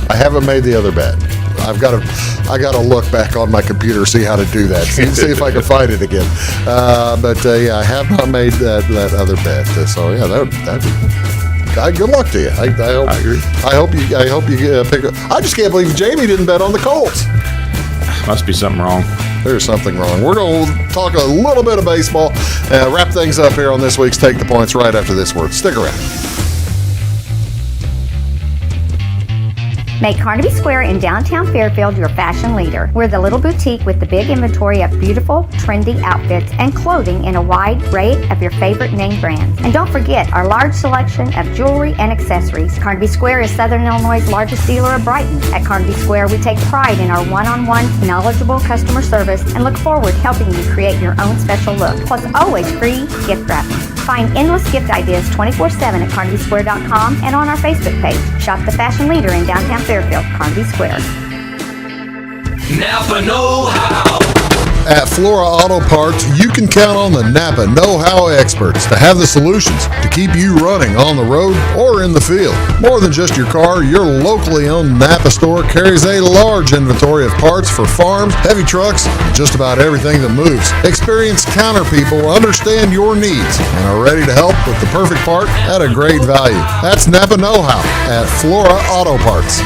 I haven't made the other bet. I got to look back on my computer, see how to do that, see if I can find it again. But I have not made that other bet. So yeah, that'd be. Good luck to you. I agree. I hope you pick up. I just can't believe Jamie didn't bet on the Colts. Must be something wrong. there's something wrong. We're going to talk a little bit of baseball, wrap things up here on this week's Take the Points right after this word. Stick around. Make Carnaby Square in downtown Fairfield your fashion leader. We're the little boutique with the big inventory of beautiful, trendy outfits and clothing in a wide array of your favorite name brands. And don't forget our large selection of jewelry and accessories. Carnaby Square is Southern Illinois' largest dealer of Brighton. At Carnaby Square, we take pride in our one-on-one, knowledgeable customer service and look forward to helping you create your own special look. Plus, always free gift wrapping. Find endless gift ideas 24/7 at CarnabySquare.com and on our Facebook page. Shop the fashion leader in downtown Fairfield, Carnaby Square. Napa know-how. At Flora Auto Parts, you can count on the Napa know-how experts to have the solutions to keep you running on the road or in the field. More than just your car, your locally owned Napa store carries a large inventory of parts for farms, heavy trucks, and just about everything that moves. Experienced counter people understand your needs and are ready to help with the perfect part at a great value. That's Napa know-how at Flora Auto Parts.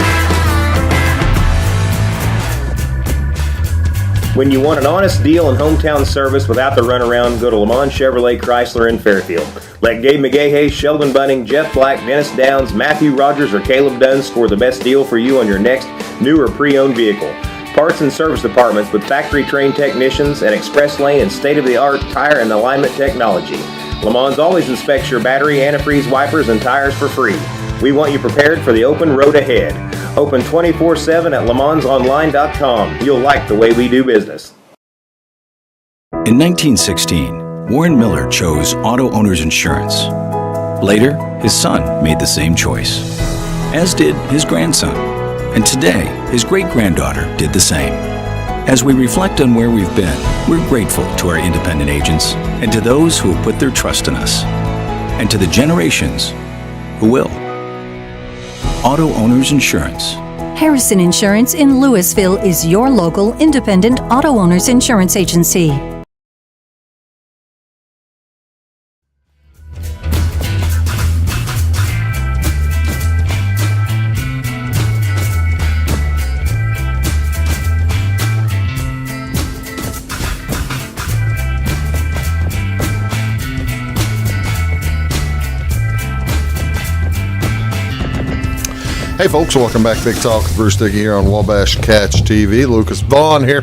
When you want an honest deal and hometown service without the runaround, go to Lamont Chevrolet Chrysler in Fairfield. Let Gabe McGahey, Sheldon Bunning, Jeff Black, Dennis Downs, Matthew Rogers, or Caleb Dunn score the best deal for you on your next new or pre-owned vehicle. Parts and service departments with factory-trained technicians and express lane and state-of-the-art tire and alignment technology. Lamont's always inspects your battery, antifreeze, wipers, and tires for free. We want you prepared for the open road ahead. Open 24/7 at LeMansOnline.com. You'll like the way we do business. In 1916, Warren Miller chose Auto Owners Insurance. Later, his son made the same choice, as did his grandson. And today, his great-granddaughter did the same. As we reflect on where we've been, we're grateful to our independent agents and to those who have put their trust in us, and to the generations who will. Auto Owners Insurance. Harrison Insurance in Louisville is your local independent auto owners insurance agency. Hey folks, welcome back to Big Talk with Bruce Dickey here on Wabash Catch TV. Lucas Vaughan here.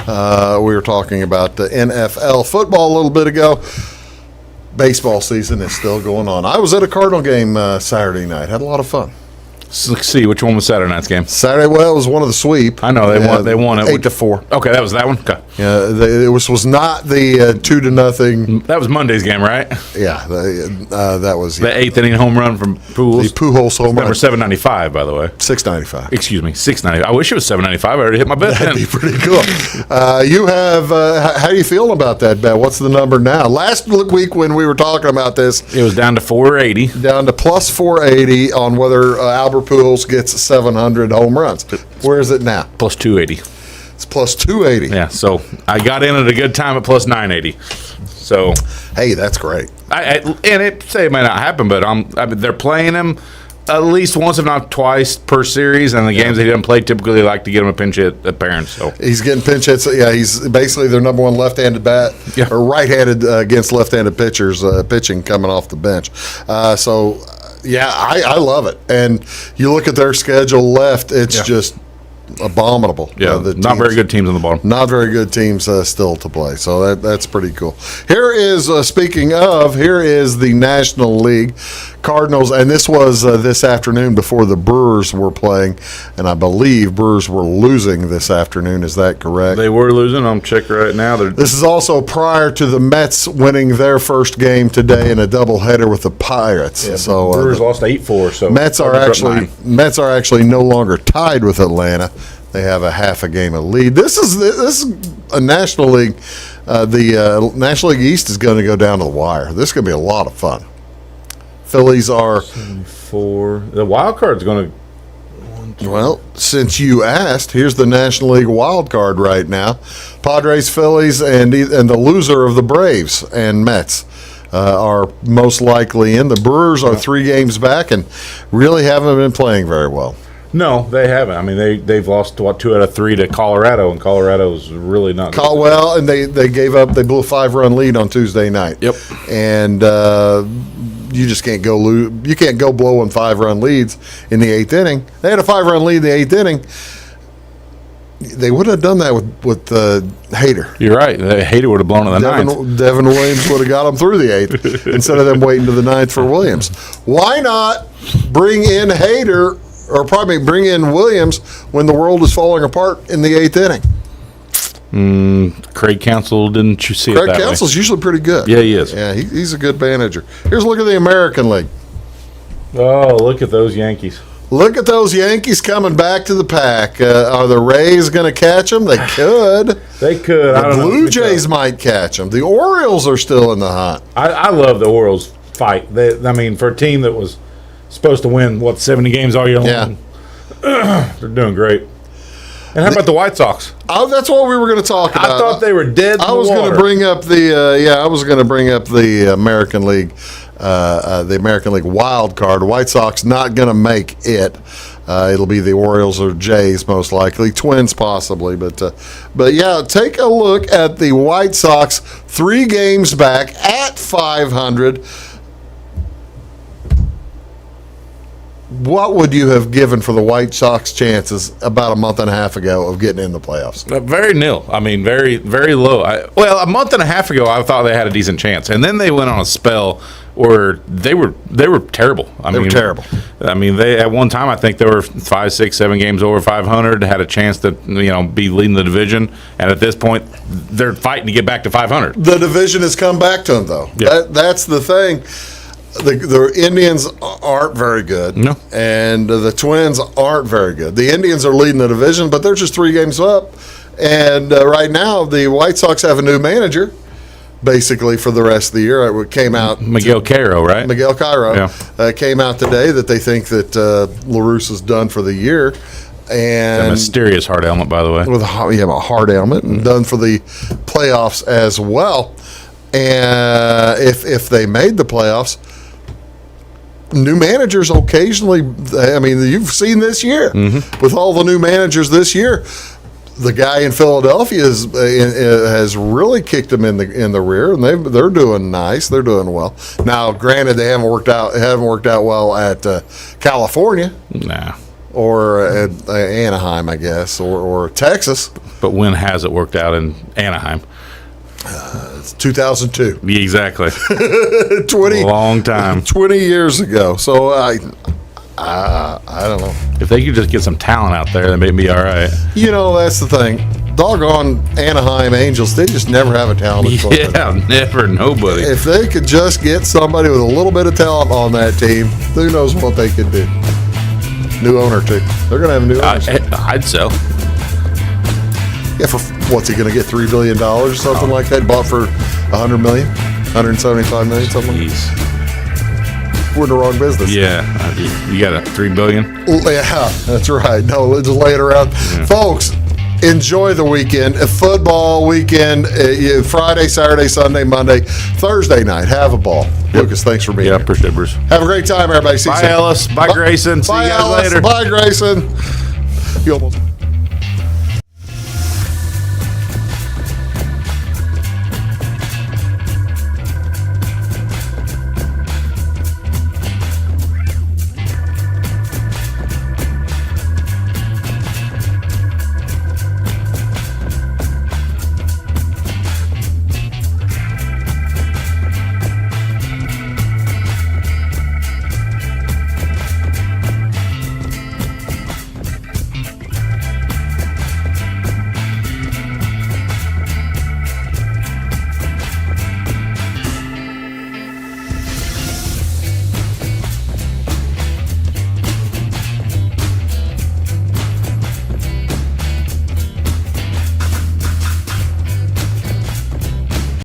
We were talking about the NFL football a little bit ago. Baseball season is still going on. I was at a Cardinal game Saturday night. Had a lot of fun. Let's see, which one was Saturday night's game? Saturday, well, it was one of the sweep. I know, they won it. 8-4. Okay, that was that one? Okay. Yeah, it was not the 2-0. That was Monday's game, right? Yeah, that was. The 8th inning home run from Pujols. The Pujols home run. Number 795, by the way. 695. Excuse me, 695. I wish it was 795. I already hit my bet. That'd be pretty cool. You have, how are you feeling about that bet? What's the number now? Last week when we were talking about this, it was down to 480. Down to plus 480 on whether Albert Pujols gets 700 home runs. Where is it now? Plus 280. It's plus 280. Yeah, so I got in at a good time at plus 980. So, hey, that's great. And it may not happen, but they're playing him at least once, if not twice, per series. And the games that he doesn't play, typically they like to get him a pinch hit appearance. So he's getting pinch hits. Yeah, he's basically their number one left-handed bat, or right-handed against left-handed pitchers pitching coming off the bench. Yeah, I love it. And you look at their schedule left, it's just abominable. Yeah, not very good teams on the bottom. Not very good teams still to play. So that's pretty cool. Here is, speaking of, here is the National League. Cardinals, and this was this afternoon before the Brewers were playing, and I believe Brewers were losing this afternoon. Is that correct? They were losing. I'm checking right now. This is also prior to the Mets winning their first game today in a doubleheader with the Pirates. Yeah, so Brewers lost 8-4. So Mets are actually no longer tied with Atlanta. They have a half a game of lead. This is a National League. The National League East is going to go down to the wire. This is going to be a lot of fun. Phillies are 4. The wild card's going to. Well, since you asked, here's the National League wild card right now: Padres, Phillies, and the loser of the Braves and Mets are most likely in. The Brewers are 3 games back and really haven't been playing very well. No, they haven't. I mean, they've lost, 2 out of 3 to Colorado, and Colorado's really not good. Well, and they gave up. They blew a 5-run lead on Tuesday night. Yep. And you just can't go you can't go blowing 5-run leads in the 8th inning. They had a 5-run lead in the 8th inning. They wouldn't have done that with Hader. You're right. Hader would have blown in the 9th. Devin Williams would have got them through the 8th instead of them waiting to the 9th for Williams. Why not bring in Hader, or probably bring in Williams when the world is falling apart in the 8th inning? Craig Counsell, didn't you see it that way? Craig Counsell's usually pretty good. Yeah, he is. Yeah, he's a good manager. Here's a look at the American League. Oh, look at those Yankees. Look at those Yankees coming back to the pack. Are the Rays going to catch them? They could. They could. The Blue Jays might catch them. The Orioles are still in the hunt. I love the Orioles fight. For a team that was supposed to win, 70 games all year long? Yeah. They're doing great. And how about the White Sox? Oh, that's what we were going to talk about. I thought they were dead. I was going to bring up the American League. The American League wild card. White Sox not going to make it. It'll be the Orioles or Jays most likely, Twins possibly, but yeah, take a look at the White Sox. 3 games back at 500. What would you have given for the White Sox chances about a month and a half ago of getting in the playoffs? Very nil. I mean, very, very low. A month and a half ago, I thought they had a decent chance, and then they went on a spell where they were terrible. They were terrible. I mean, they at one time I think they were 5, 6, 7 games over 500. Had a chance to be leading the division, and at this point, they're fighting to get back to 500. The division has come back to them, though. Yeah. That's the thing. The Indians aren't very good, and the Twins aren't very good. The Indians are leading the division, but they're just 3 games up. And right now, the White Sox have a new manager, basically for the rest of the year. It came out Miguel Cairo, right? Miguel Cairo came out today that they think that La Russa's done for the year. And a mysterious hard helmet, by the way, with a hard helmet, and done for the playoffs as well. And if they made the playoffs. New managers occasionally, I mean, you've seen this year with all the new managers this year. The guy in Philadelphia has really kicked them in the rear, and they're doing nice. They're doing well. Now, granted, they haven't worked out well at California, or at Anaheim, I guess, or Texas. But when has it worked out in Anaheim? It's 2002. Exactly. 20 long time. 20 years ago. So I don't know. If they could just get some talent out there, then maybe be all right. That's the thing. Doggone Anaheim Angels, they just never have a talented player. Yeah, never. Nobody. If they could just get somebody with a little bit of talent on that team, who knows what they could do. New owner, too. They're going to have a new owner. I'd sell. Yeah, for what's he going to get, $3 billion or something like that? Bought for $100 million, $175 million, something like that. We're in the wrong business. Yeah, you got a $3 billion. Yeah, that's right. No, just lay it around, folks. Enjoy the weekend, a football weekend. Friday, Saturday, Sunday, Monday, Thursday night. Have a ball. Lucas, thanks for being here. Yeah, appreciate it, Bruce. Have a great time, everybody. See you Bye, soon. Ellis. Bye, Grayson. See you guys later. Bye, Grayson. You almost.